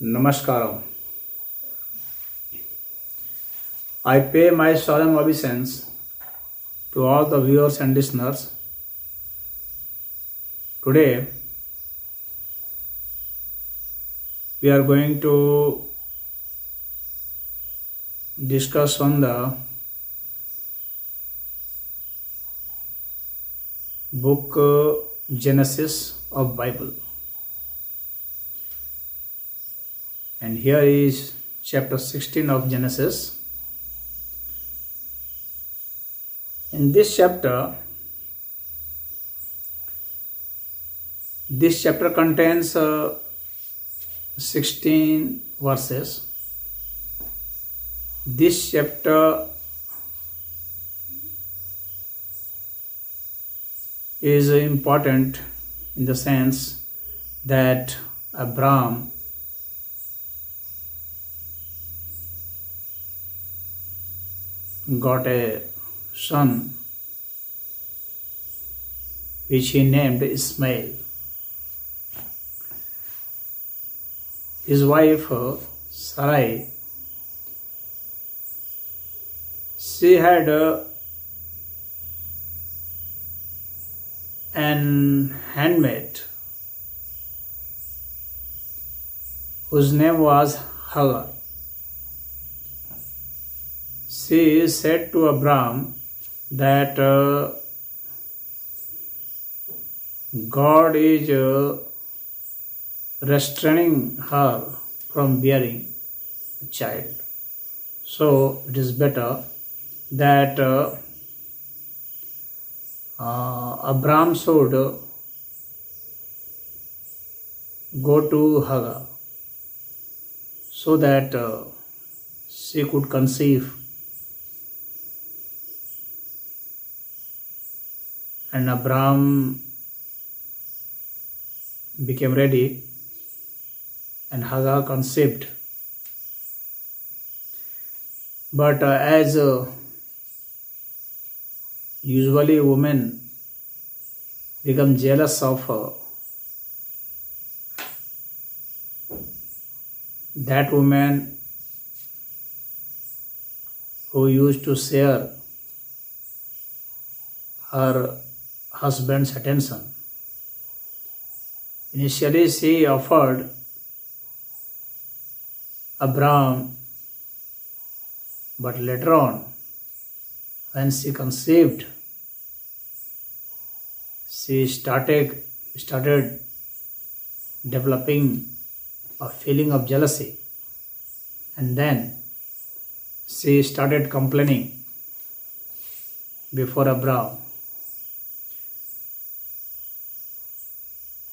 Namaskaram. I pay my solemn obeisance to all the viewers and listeners. Today, we are going to discuss on the book Genesis of Bible. And here is chapter 16 of Genesis. In this chapter contains 16 verses. This chapter is important in the sense that Abraham got a son which he named Ismail. His wife Sarai, she had an handmaid whose name was Hagar. She said to Abraham that God is restraining her from bearing a child. So it is better that Abraham should go to Hagar so that she could conceive. And Abraham became ready and Hagar conceived. But as usually women become jealous of that woman who used to share her husband's attention. Initially, she offered Abraham, but later on, when she conceived, she started developing a feeling of jealousy, and then she started complaining before Abraham.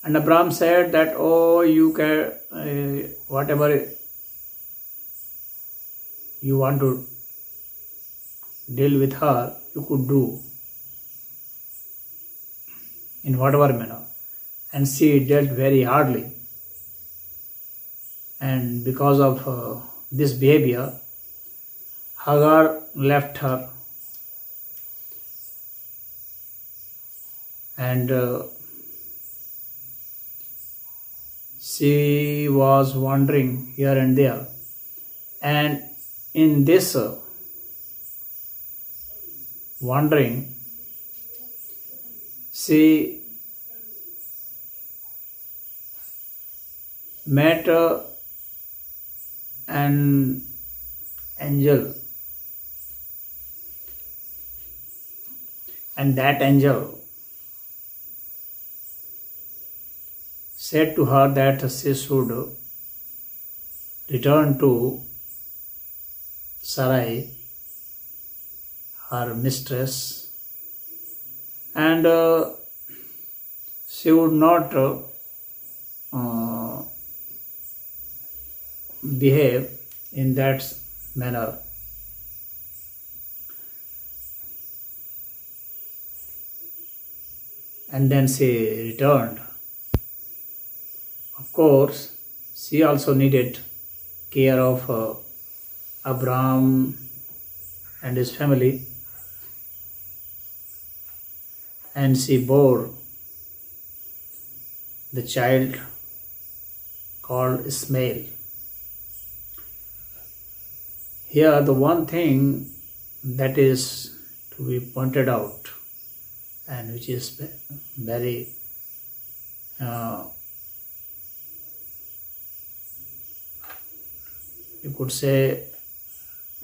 And Abraham said that, oh, you can, whatever you want to deal with her, you could do in whatever manner. And she dealt very hardly. And because of this behavior, Hagar left her. And she was wandering here and there, and in this wandering, she met an angel, and that angel said to her that she should return to Sarai, her mistress, and she would not behave in that manner. And then she returned course, she also needed care of Abraham and his family, and she bore the child called Ismail. Here, the one thing that is to be pointed out, and which is very you could say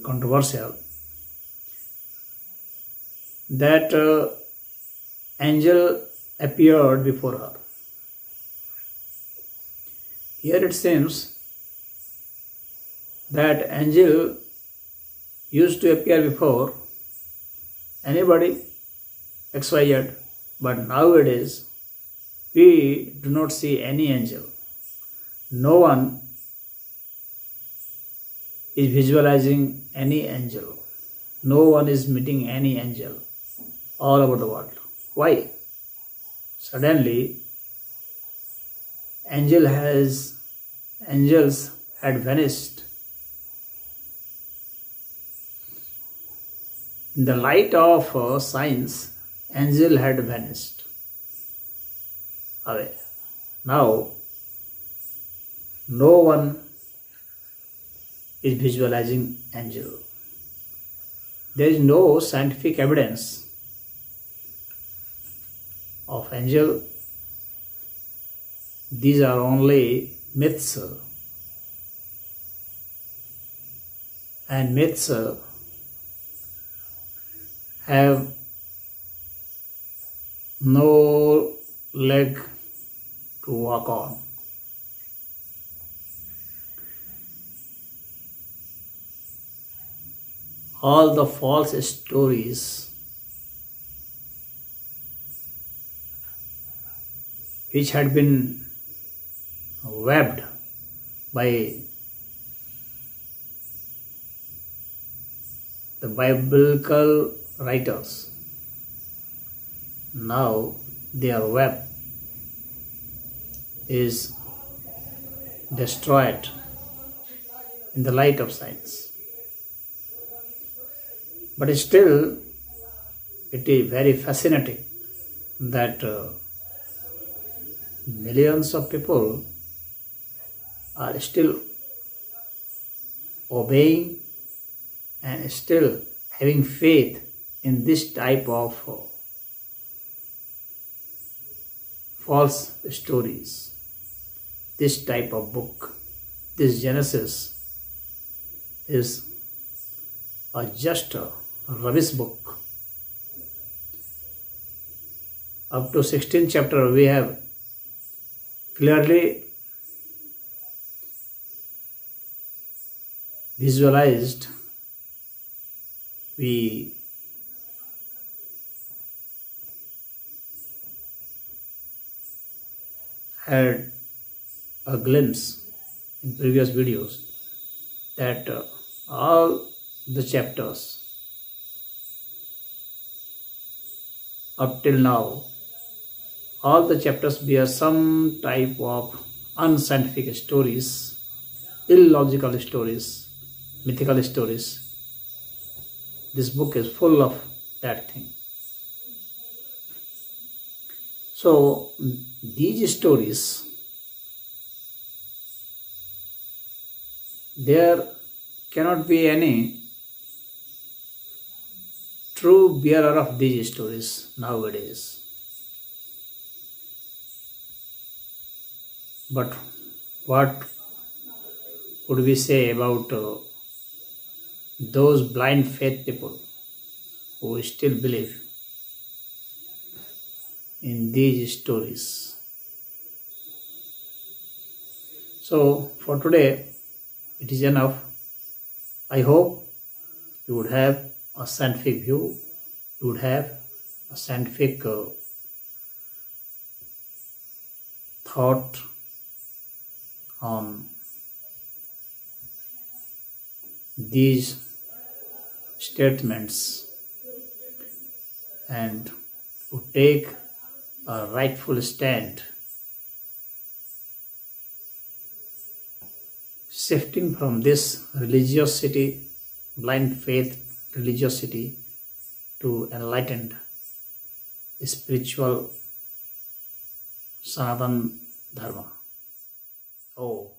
controversial, that angel appeared before her. Here it seems that angel used to appear before anybody XYZ, but nowadays we do not see any angel. No one is visualizing any angel. No one is meeting any angel all over the world. Why? Suddenly, angels had vanished. In the light of science, angel had vanished away. Now, no one is visualizing angel. There is no scientific evidence of angel. These are only myths, and myths have no leg to walk on. All the false stories which had been webbed by the biblical writers, now their web is destroyed in the light of science. But still, it is very fascinating that millions of people are still obeying and still having faith in this type of false stories, this type of book. This Genesis is just a rubbish book. Up to 16th chapter we have clearly visualized, we had a glimpse in previous videos that all the chapters up till now, all the chapters bear some type of unscientific stories, illogical stories, mythical stories. This book is full of that thing. So these stories, there cannot be any true bearer of these stories nowadays. But what would we say about those blind faith people who still believe in these stories? So for today, it is enough. I hope you would have a scientific view, you would have a scientific thought on these statements and to take a rightful stand shifting from this religiosity, blind faith religiosity, to enlightened spiritual Sanatan Dharma. Oh.